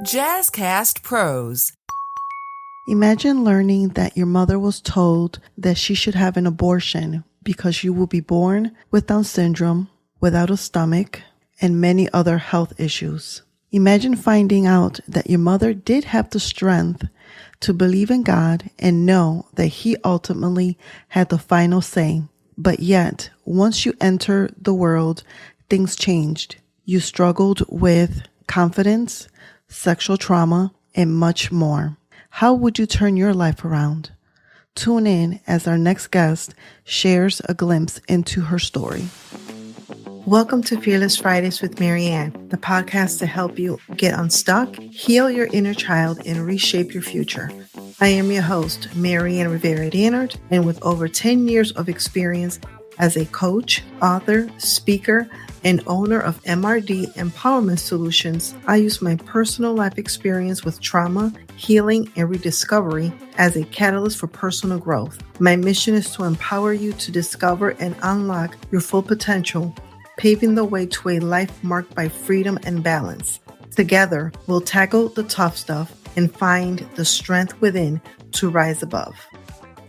Jazzcast Pros. Imagine learning that your mother was told that she should have an abortion because you will be born with Down syndrome, without a stomach, and many other health issues. Imagine finding out that your mother did have the strength to believe in God and know that He ultimately had the final say. But yet, once you enter the world, things changed. You struggled with confidence, sexual trauma, and much more. How would you turn your life around? Tune in as our next guest shares a glimpse into her story. Welcome to Fearless Fridays with Maryann, the podcast to help you get unstuck, heal your inner child, and reshape your future. I am your host, Maryann Rivera-Dannert, and with over 10 years of experience as a coach, author, speaker, and owner of MRD Empowerment Solutions, I use my personal life experience with trauma, healing, and rediscovery as a catalyst for personal growth. My mission is to empower you to discover and unlock your full potential, paving the way to a life marked by freedom and balance. Together, we'll tackle the tough stuff and find the strength within to rise above.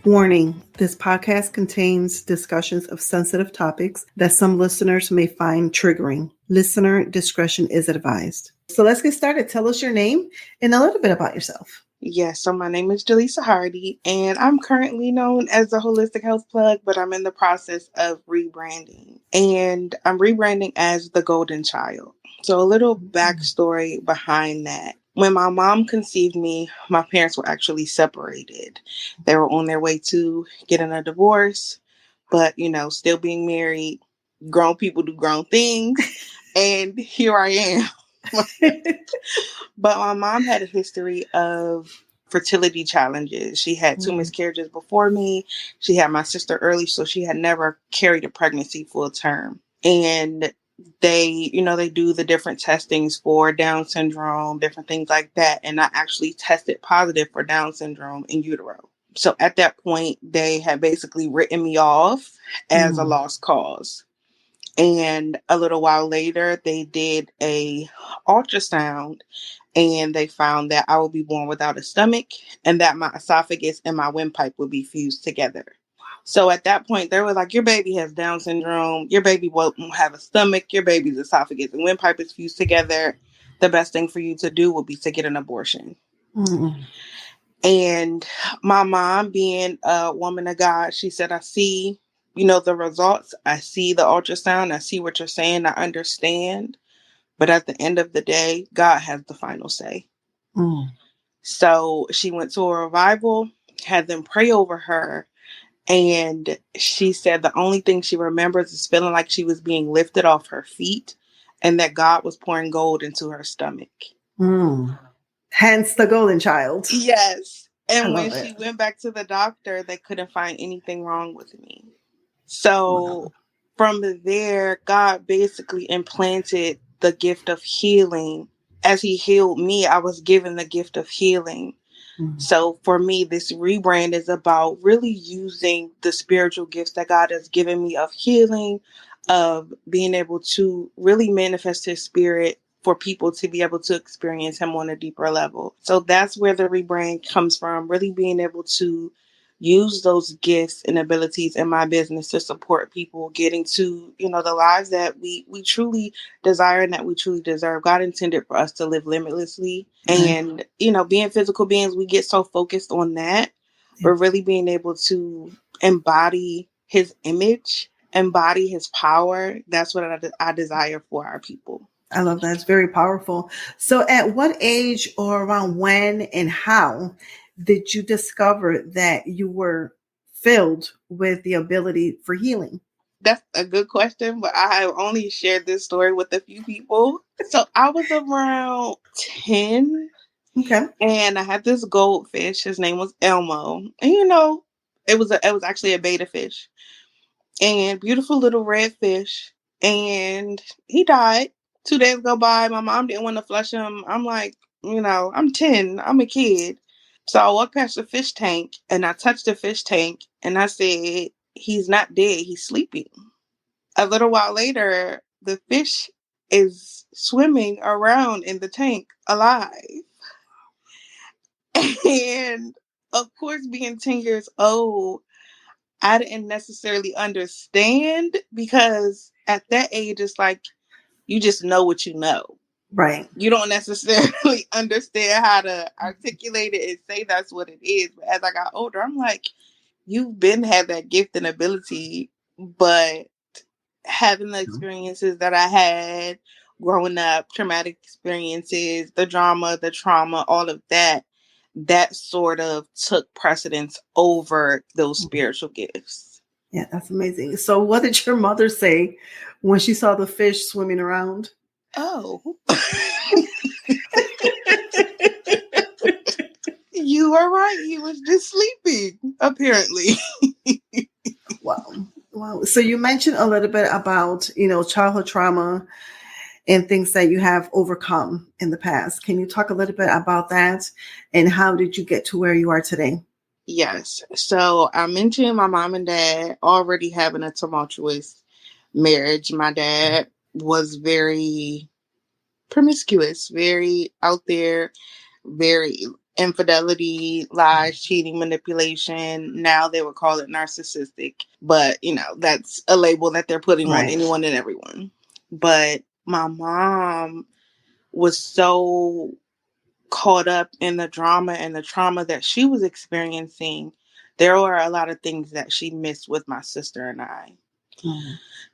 Warning, this podcast contains discussions of sensitive topics that some listeners may find triggering. Listener discretion is advised. So let's get started. Tell us your name and a little bit about yourself. Yes, so my name is Jalisa Hardy, and I'm currently known as a holistic health plug, but I'm in the process of rebranding. And I'm rebranding as the Golden Child. So a little backstory behind that. When my mom conceived me, my parents were actually separated. They were on their way to getting a divorce, but, still being married. Grown people do grown things. And here I am. But my mom had a history of fertility challenges. She had 2 miscarriages before me. She had my sister early, so she had never carried a pregnancy full term. And they do the different testings for Down syndrome, different things like that. And I actually tested positive for Down syndrome in utero. So at that point, they had basically written me off as a lost cause. And a little while later, they did a ultrasound and they found that I would be born without a stomach and that my esophagus and my windpipe would be fused together. So at that point, they were like, your baby has Down syndrome. Your baby won't have a stomach. Your baby's esophagus and windpipe is fused together. The best thing for you to do would be to get an abortion. And my mom, being a woman of God, she said, I see, the results. I see the ultrasound. I see what you're saying. I understand. But at the end of the day, God has the final say. So she went to a revival, had them pray over her. And she said the only thing she remembers is feeling like she was being lifted off her feet and that God was pouring gold into her stomach. Hence the Golden Child. Yes. And when she went back to the doctor, they couldn't find anything wrong with me. So from there, God basically implanted the gift of healing. As He healed me, I was given the gift of healing. So for me, this rebrand is about really using the spiritual gifts that God has given me of healing, of being able to really manifest His spirit for people to be able to experience Him on a deeper level. So that's where the rebrand comes from, really being able to use those gifts and abilities in my business to support people getting to, the lives that we truly desire and that we truly deserve. God intended for us to live limitlessly. And, being physical beings, we get so focused on that. But really being able to embody His image, embody His power, that's what I desire for our people. I love that. It's very powerful. So at what age or around when and how did you discover that you were filled with the ability for healing? That's a good question, but I have only shared this story with a few people. So I was around 10. Okay. And I had this goldfish. His name was Elmo. And it was actually a beta fish. And beautiful little red fish. And he died. 2 days go by. My mom didn't want to flush him. I'm like, I'm 10. I'm a kid. So I walked past the fish tank and I touched the fish tank and I said, he's not dead. He's sleeping. A little while later, the fish is swimming around in the tank alive. And of course, being 10 years old, I didn't necessarily understand, because at that age, it's like you just know what you know. Right. You don't necessarily understand how to articulate it and say that's what it is. But as I got older, I'm like, you've been had that gift and ability, but having the experiences that I had growing up, traumatic experiences, the drama, the trauma, all of that, that sort of took precedence over those spiritual gifts. Yeah, that's amazing. So what did your mother say when she saw the fish swimming around? Oh. You are right. He was just sleeping, apparently. Wow. Wow. So you mentioned a little bit about, childhood trauma and things that you have overcome in the past. Can you talk a little bit about that, and how did you get to where you are today? Yes. So I mentioned my mom and dad already having a tumultuous marriage. My dad was very promiscuous, very out there, very infidelity, lies, cheating, manipulation. Now they would call it narcissistic, but that's a label that they're putting on anyone and everyone. But my mom was so caught up in the drama and the trauma that she was experiencing. There were a lot of things that she missed with my sister and I. Mm-hmm.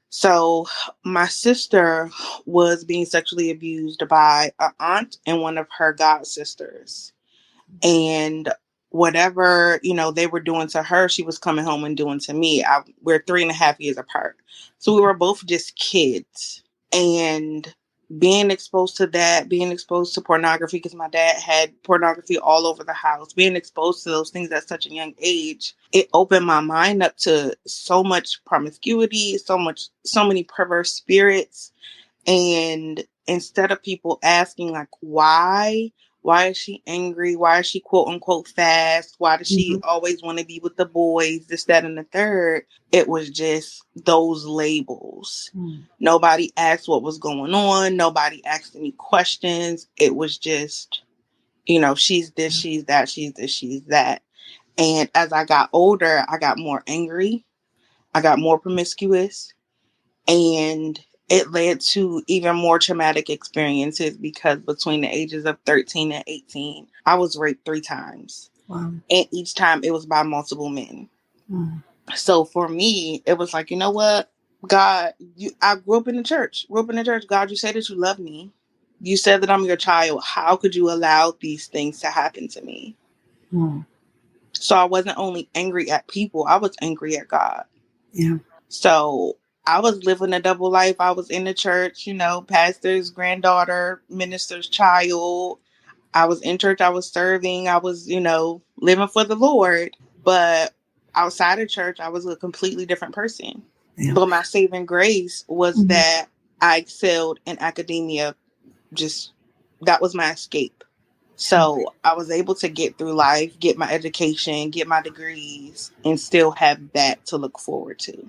So my sister was being sexually abused by an aunt and one of her god sisters. And whatever, they were doing to her, she was coming home and doing to me. We're 3.5 years apart. So we were both just kids. And being exposed to that, being exposed to pornography, because my dad had pornography all over the house, being exposed to those things at such a young age, it opened my mind up to so much promiscuity, so many perverse spirits. And instead of people asking, like, why is she angry? Why is she quote unquote fast? Why does she always want to be with the boys? This, that, and the third. It was just those labels. Nobody asked what was going on. Nobody asked any questions. It was just, she's this, she's that, she's this, she's that. And as I got older, I got more angry. I got more promiscuous. And it led to even more traumatic experiences, because between the ages of 13 and 18, I was raped 3 times. Wow. And each time it was by multiple men. So for me, it was like, you know what? God, I grew up in the church. God, you said that you love me. You said that I'm your child. How could you allow these things to happen to me? So I wasn't only angry at people, I was angry at God. Yeah. So I was living a double life. I was in the church, pastor's granddaughter, minister's child. I was in church. I was serving. I was, living for the Lord. But outside of church, I was a completely different person. Yeah. But my saving grace was that I excelled in academia. That was my escape. So I was able to get through life, get my education, get my degrees, and still have that to look forward to.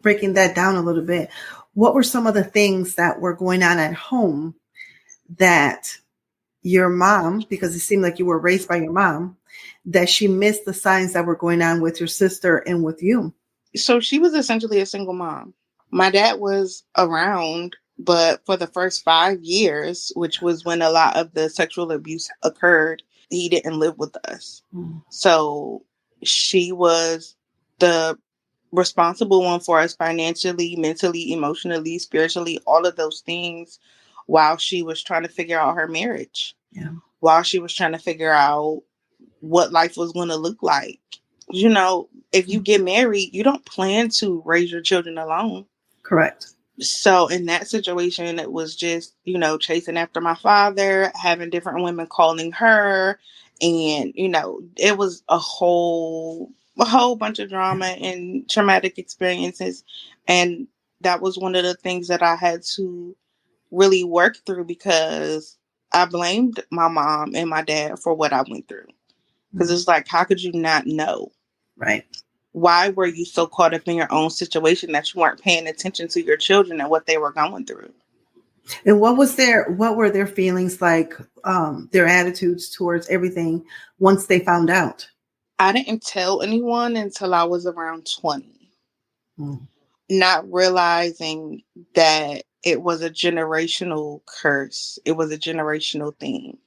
Breaking that down a little bit, what were some of the things that were going on at home that your mom, because it seemed like you were raised by your mom, that she missed the signs that were going on with your sister and with you? So she was essentially a single mom. My dad was around, but for the first 5 years, which was when a lot of the sexual abuse occurred, he didn't live with us. So she was the responsible one for us financially, mentally, emotionally, spiritually, all of those things, while she was trying to figure out her marriage. Yeah. While she was trying to figure out what life was going to look like. If you get married, you don't plan to raise your children alone. Correct. So in that situation, it was just, chasing after my father, having different women calling her. And, it was a whole bunch of drama and traumatic experiences. And that was one of the things that I had to really work through, because I blamed my mom and my dad for what I went through. Because it's like, how could you not know? Right. Why were you so caught up in your own situation that you weren't paying attention to your children and what they were going through? And what were their feelings like, their attitudes towards everything once they found out? I didn't tell anyone until I was around 20, Mm. not realizing that it was a generational curse. It was a generational thing.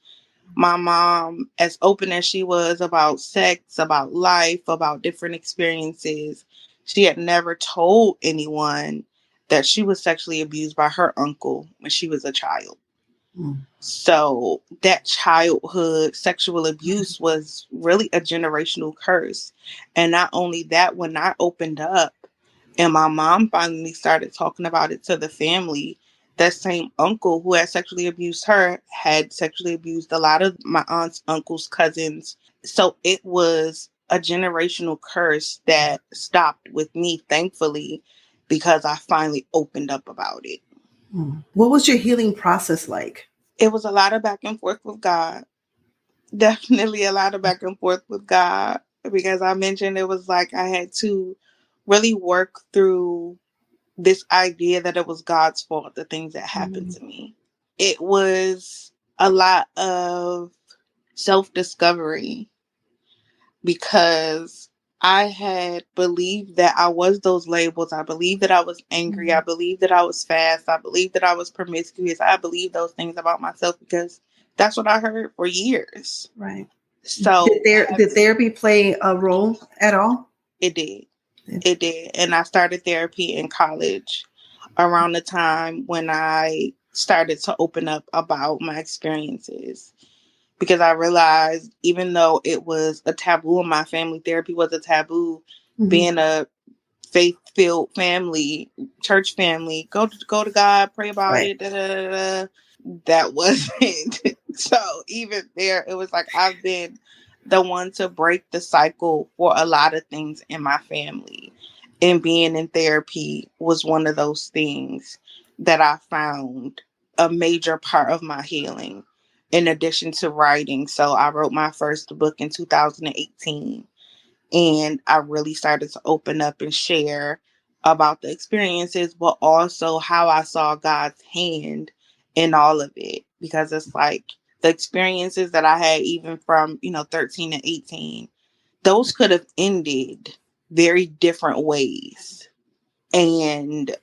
My mom, as open as she was about sex, about life, about different experiences, she had never told anyone that she was sexually abused by her uncle when she was a child. Mm. So that childhood sexual abuse was really a generational curse. And not only that, when I opened up and my mom finally started talking about it to the family, that same uncle who had sexually abused her had sexually abused a lot of my aunts, uncles, cousins. So it was a generational curse that stopped with me, thankfully, because I finally opened up about it. Mm. What was your healing process like? It was a lot of back and forth with God. Definitely a lot of back and forth with God, because I mentioned it was like I had to really work through this idea that it was God's fault, the things that happened Mm. to me. It was a lot of self discovery, because I had believed that I was those labels. I believed that I was angry. I Mm. believed that I was fast. I believed that I was promiscuous. I believed those things about myself because that's what I heard for years. Right. So Did therapy play a role at all? it did. Yeah. It did. And I started therapy in college around the time when I started to open up about my experiences, because I realized even though it was a taboo in my family, therapy was a taboo. Mm-hmm. Being a faith-filled family, church family, go to God, pray about Right. it. Da, da, da, da. That wasn't. So even there, it was like I've been the one to break the cycle for a lot of things in my family, and being in therapy was one of those things that I found a major part of my healing, in addition to writing. So I wrote my first book in 2018, and I really started to open up and share about the experiences, but also how I saw God's hand in all of it. Because it's like the experiences that I had, even from, 13 and 18, those could have ended very different ways. And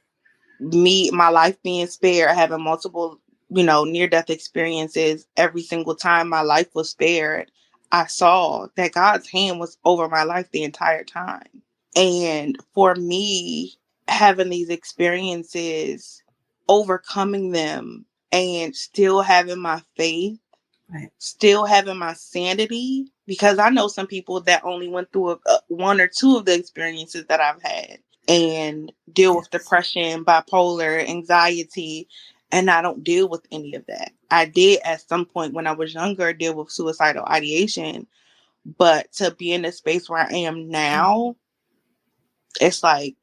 my life being spared, having multiple, near death experiences, every single time my life was spared, I saw that God's hand was over my life the entire time. And for me, having these experiences, overcoming them, and still having my faith, Right. still having my sanity, because I know some people that only went through one or two of the experiences that I've had and deal with Yes. depression, bipolar, anxiety, and I don't deal with any of that. I did at some point when I was younger deal with suicidal ideation, but to be in the space where I am now, it's like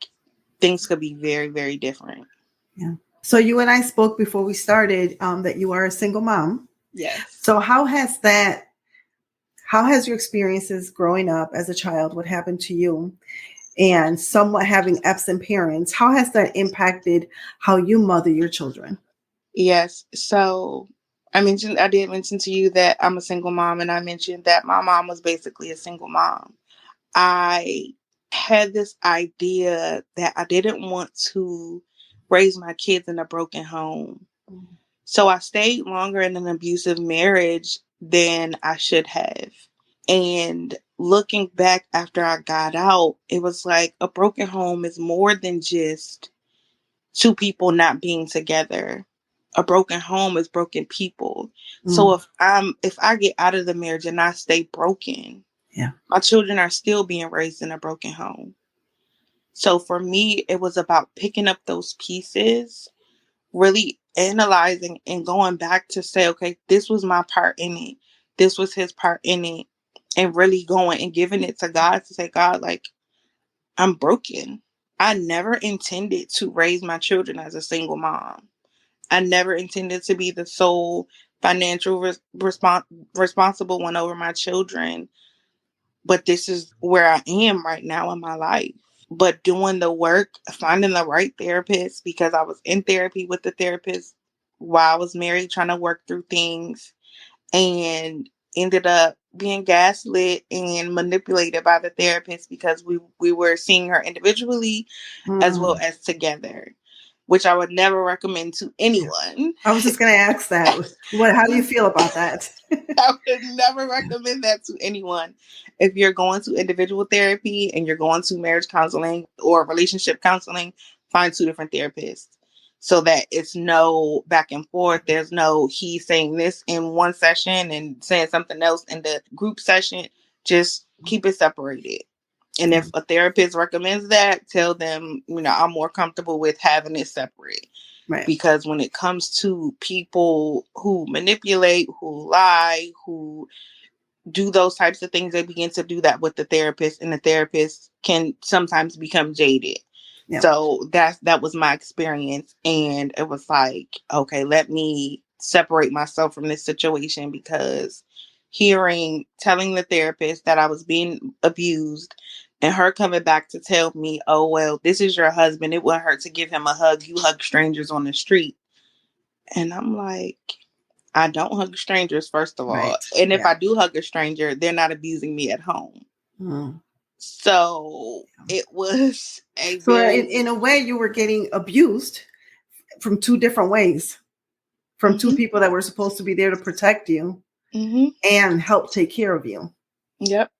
things could be very, very different. Yeah. So you and I spoke before we started, that you are a single mom. Yes. So how has your experiences growing up as a child, what happened to you, and somewhat having absent parents, how has that impacted how you mother your children? Yes. So I did mention to you that I'm a single mom, and I mentioned that my mom was basically a single mom. I had this idea that I didn't want to raise my kids in a broken home. So I stayed longer in an abusive marriage than I should have. And looking back after I got out, it was like a broken home is more than just two people not being together. A broken home is broken people. So Mm. if I get out of the marriage and I stay broken, Yeah. my children are still being raised in a broken home. So for me, it was about picking up those pieces, really analyzing and going back to say, okay, this was my part in it. This was his part in it. And really going and giving it to God to say, God, like, I'm broken. I never intended to raise my children as a single mom. I never intended to be the sole financial responsible one over my children. But this is where I am right now in my life. But doing the work, finding the right therapist, because I was in therapy with the therapist while I was married, trying to work through things, and ended up being gaslit and manipulated by the therapist because we were seeing her individually as well as together, which I would never recommend to anyone. I was just going to ask that. How do you feel about that? I would never recommend that to anyone. If you're going to individual therapy and you're going to marriage counseling or relationship counseling, find two different therapists so that it's no back and forth. There's no he saying this in one session and saying something else in the group session. Just keep it separated. And if a therapist recommends that, tell them, I'm more comfortable with having it separate. Right. Because when it comes to people who manipulate, who lie, who do those types of things, they begin to do that with the therapist, and the therapist can sometimes become jaded. Yeah. So that was my experience. And it was like, okay, let me separate myself from this situation, because telling the therapist that I was being abused and her coming back to tell me, oh, well, this is your husband, it wouldn't hurt to give him a hug. You hug strangers on the street. And I'm like, I don't hug strangers, first of all. Right. And if I do hug a stranger, they're not abusing me at home. Mm. So it was in a way, you were getting abused from two different ways, from two people that were supposed to be there to protect you and help take care of you. Yep.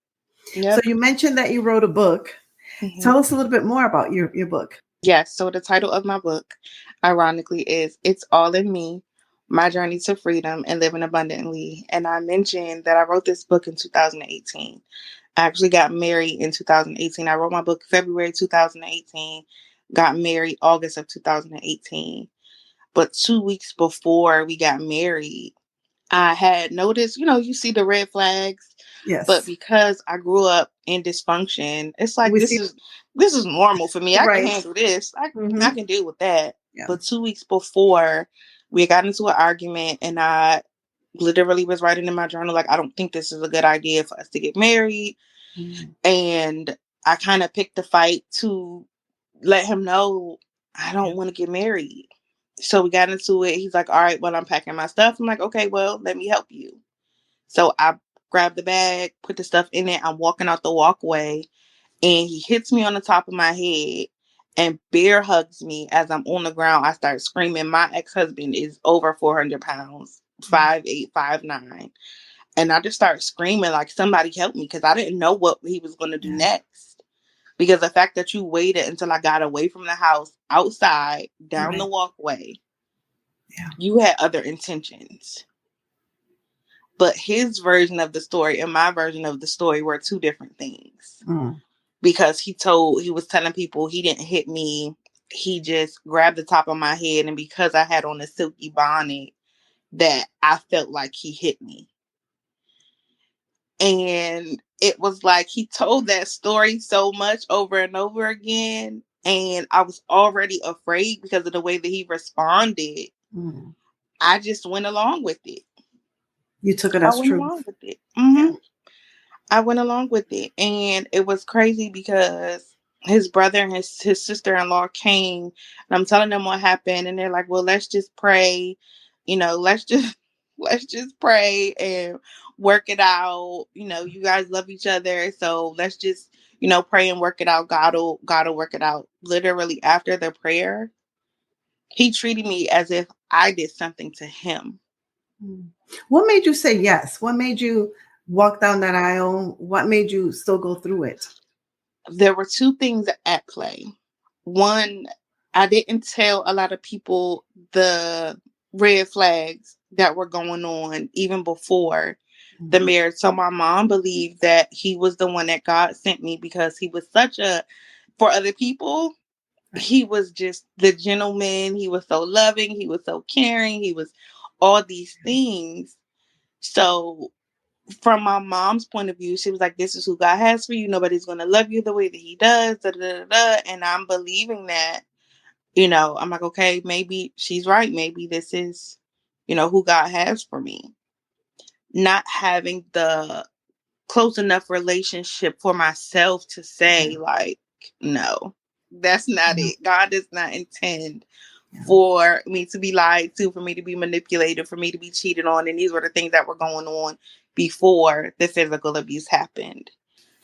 So you mentioned that you wrote a book. Tell us a little bit more about your book. Yes. So the title of my book, ironically, is It's All in Me, My Journey to Freedom and Living Abundantly. And I mentioned that I wrote this book in 2018. I actually got married in 2018. I wrote my book February 2018, got married August of 2018. But 2 weeks before we got married, I had noticed, you see the red flags. Yes. But because I grew up in dysfunction, it's like this is normal for me. I can handle this. I can deal with that. Yeah. But 2 weeks before, we got into an argument, and I literally was writing in my journal, like, I don't think this is a good idea for us to get married. And I kind of picked a fight to let him know I don't want to get married. So we got into it. He's like, all right, well, I'm packing my stuff. I'm like, okay, well, let me help you. So I grabbed the bag, put the stuff in it. I'm walking out the walkway, and he hits me on the top of my head and bear hugs me as I'm on the ground. I start screaming. My ex-husband is over 400 pounds, 5'8", 5'9". And I just started screaming like, somebody help me, because I didn't know what he was going to do next. Because the fact that you waited until I got away from the house, outside, down the walkway, you had other intentions. But his version of the story and my version of the story were two different things. Because he was telling people he didn't hit me. He just grabbed the top of my head. And because I had on a silky bonnet, that I felt like he hit me. And it was like he told that story so much over and over again. And I was already afraid because of the way that he responded. I just went along with it. You took it as true. I went along with it. Yeah. I went along with it. And it was crazy because his brother and his sister-in-law came, and I'm telling them what happened. And they're like, well, let's just pray. Let's just pray and work it out. You guys love each other. So let's just, pray and work it out. God will work it out. Literally after the prayer, he treated me as if I did something to him. What made you say yes? What made you walk down that aisle? What made you still go through it? There were two things at play. One, I didn't tell a lot of people the red flags that were going on even before the marriage. So my mom believed that he was the one that God sent me, because he was for other people, he was just the gentleman. He was so loving. He was so caring. He was all these things. So from my mom's point of view, she was like, this is who God has for you. Nobody's going to love you the way that he does. Da, da, da, da. And I'm believing that, I'm like, okay, maybe she's right. Maybe this is, who God has for me. Not having the close enough relationship for myself to say, like, no, that's not it. God does not intend for me to be lied to, for me to be manipulated, for me to be cheated on. And these were the things that were going on before the physical abuse happened.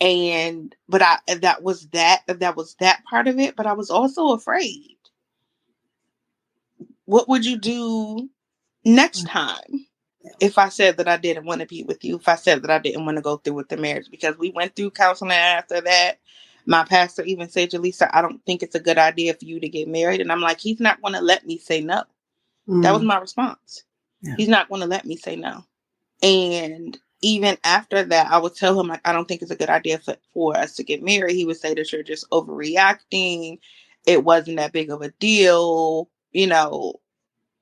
And, but that was that part of it. But I was also afraid. What would you do next time if I said that I didn't want to be with you? If I said that I didn't want to go through with the marriage? Because we went through counseling after that. My pastor even said, Jalisa, I don't think it's a good idea for you to get married. And I'm like, he's not going to let me say no. That was my response. Yeah. He's not going to let me say no. And even after that, I would tell him, like, I don't think it's a good idea for us to get married. He would say that you're just overreacting. It wasn't that big of a deal. You know,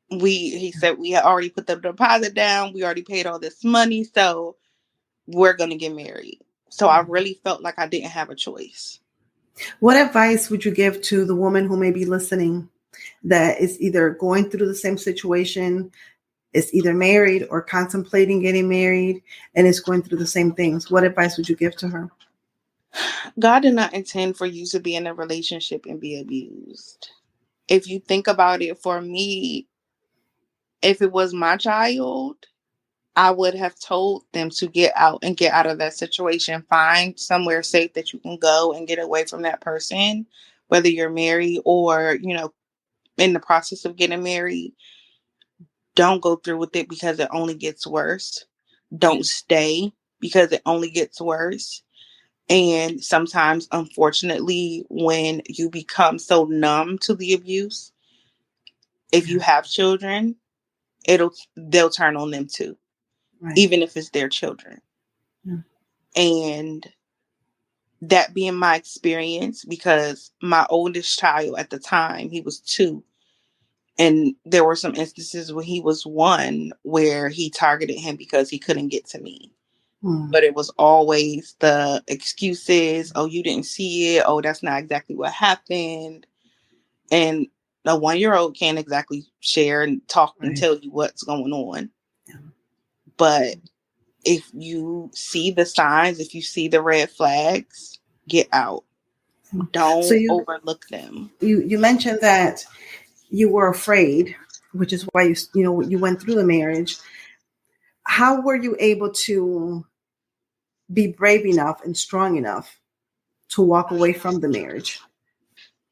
he said we had already put the deposit down. We already paid all this money. So we're going to get married. So I really felt like I didn't have a choice. What advice would you give to the woman who may be listening that is either going through the same situation, is either married or contemplating getting married, and is going through the same things? What advice would you give to her? God did not intend for you to be in a relationship and be abused. If you think about it, for me, if it was my child, I would have told them to get out of that situation. Find somewhere safe that you can go and get away from that person, whether you're married or, you know, in the process of getting married. Don't go through with it because it only gets worse. Don't stay because it only gets worse. And sometimes, unfortunately, when you become so numb to the abuse, if you have children, they'll turn on them too, even if it's their children. And that being my experience, because my oldest child at the time, he was 2. And there were some instances when he was 1 where he targeted him because he couldn't get to me. But it was always the excuses. Oh, you didn't see it. Oh, that's not exactly what happened. And a 1-year-old can't exactly share and talk and tell you what's going on. But if you see the signs, if you see the red flags, get out. Don't overlook them. You mentioned that you were afraid, which is why you went through the marriage. How were you able to be brave enough and strong enough to walk away from the marriage?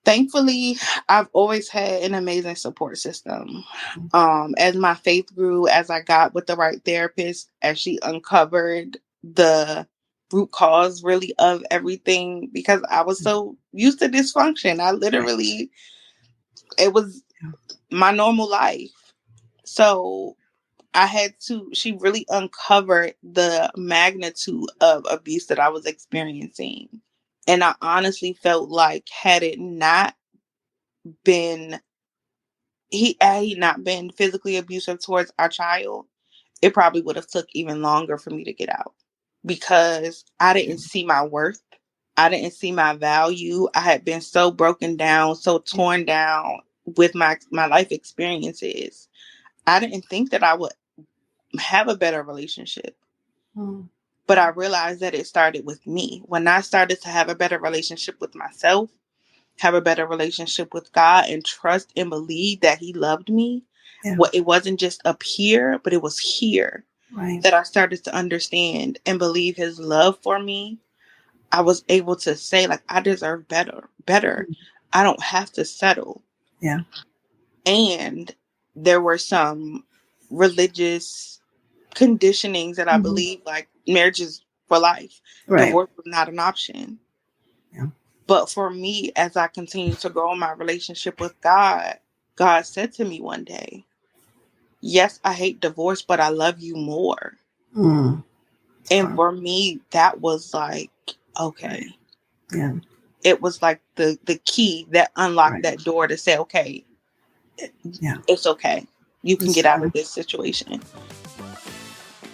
Thankfully, I've always had an amazing support system. As my faith grew, as I got with the right therapist, as she uncovered the root cause really of everything, because I was so used to dysfunction. I literally, it was my normal life. So she really uncovered the magnitude of abuse that I was experiencing. And I honestly felt like had he not been physically abusive towards our child, it probably would have took even longer for me to get out, because I didn't see my worth. I didn't see my value. I had been so broken down, so torn down with my life experiences. I didn't think that I would have a better relationship. But I realized that it started with me. When I started to have a better relationship with myself, have a better relationship with God, and trust and believe that He loved me. It wasn't just up here, but it was here that I started to understand and believe His love for me. I was able to say, like, I deserve better. I don't have to settle. And there were some religious conditionings that I believe, like, marriage is for life. Divorce was not an option. But for me, as I continued to grow in my relationship with God, God said to me one day, yes, I hate divorce, but I love you more. And for me, that was like, okay. It was like the key that unlocked that door to say, okay, it's okay. You can get out of this situation.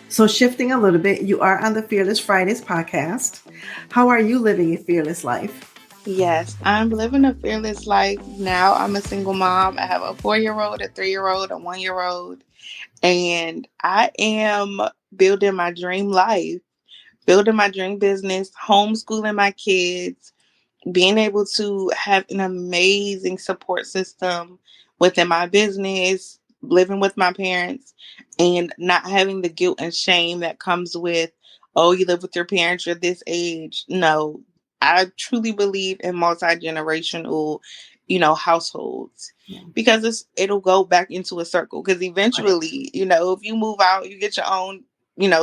So shifting a little bit, you are on the Fearless Fridays podcast. How are you living a fearless life? Yes, I'm living a fearless life now. I'm a single mom. I have a 4-year-old, a 3-year-old, a 1-year-old, and I am building my dream life, building my dream business, homeschooling my kids, being able to have an amazing support system within my business, living with my parents, and not having the guilt and shame that comes with, oh, you live with your parents, you're this age. No, I truly believe in multi-generational, households. Yeah. Because it'll go back into a circle. Because eventually, if you move out, you get your own,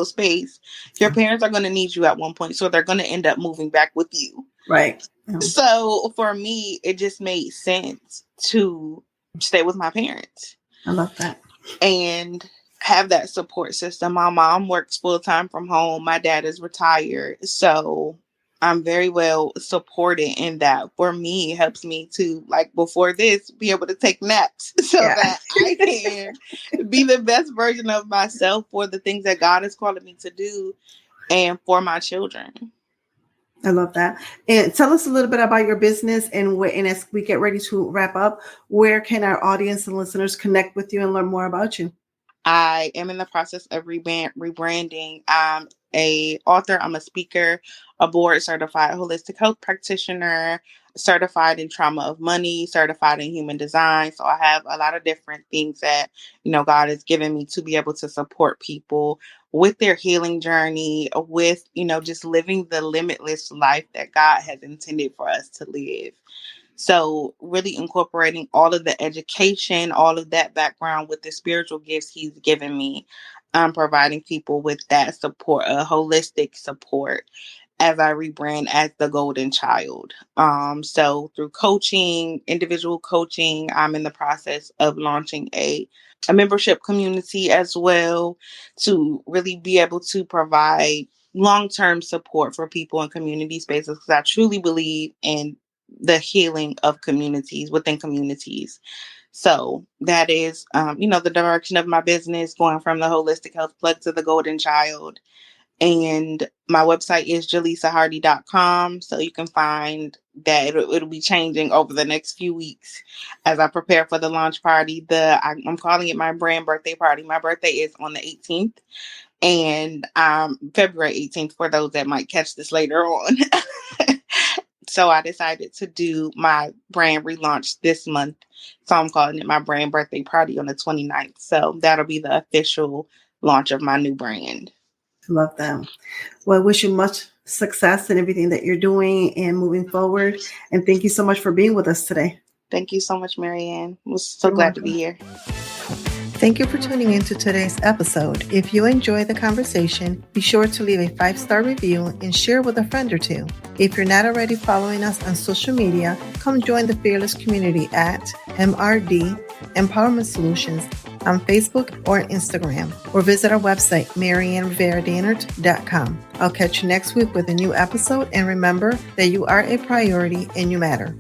space, your parents are going to need you at one point. So they're going to end up moving back with you. Right. Yeah. So for me, it just made sense to stay with my parents. I love that. And have that support system. My mom works full time from home. My dad is retired. So I'm very well supported in that. For me, it helps me to, like before this, be able to take naps so that I can be the best version of myself for the things that God is calling me to do and for my children. I love that. And tell us a little bit about your business and as we get ready to wrap up, where can our audience and listeners connect with you and learn more about you? I am in the process of rebranding. I'm a author. I'm a speaker, a board certified holistic health practitioner, certified in trauma of money, certified in human design. So I have a lot of different things that, God has given me to be able to support people with their healing journey, with, just living the limitless life that God has intended for us to live. So really incorporating all of the education, all of that background with the spiritual gifts he's given me, providing people with that support, a holistic support as I rebrand as the golden child. So through coaching, individual coaching, I'm in the process of launching a membership community as well to really be able to provide long-term support for people in community spaces, because I truly believe in the healing of communities within communities. So that is, the direction of my business, going from the holistic health plug to the golden child. And my website is jalisahardy.com. So you can find that it'll be changing over the next few weeks as I prepare for the launch party. I'm calling it my brand birthday party. My birthday is on the 18th. And February 18th for those that might catch this later on. So I decided to do my brand relaunch this month. So I'm calling it my brand birthday party on the 29th. So that'll be the official launch of my new brand. Love that. Well, I wish you much success in everything that you're doing and moving forward. And thank you so much for being with us today. Thank you so much, Maryann. I was so glad to be here. Thank you for tuning in to today's episode. If you enjoyed the conversation, be sure to leave a 5-star review and share with a friend or two. If you're not already following us on social media, come join the Fearless community at MRD Empowerment Solutions on Facebook or Instagram, or visit our website, MaryannRiveraDanert.com. I'll catch you next week with a new episode, and remember that you are a priority and you matter.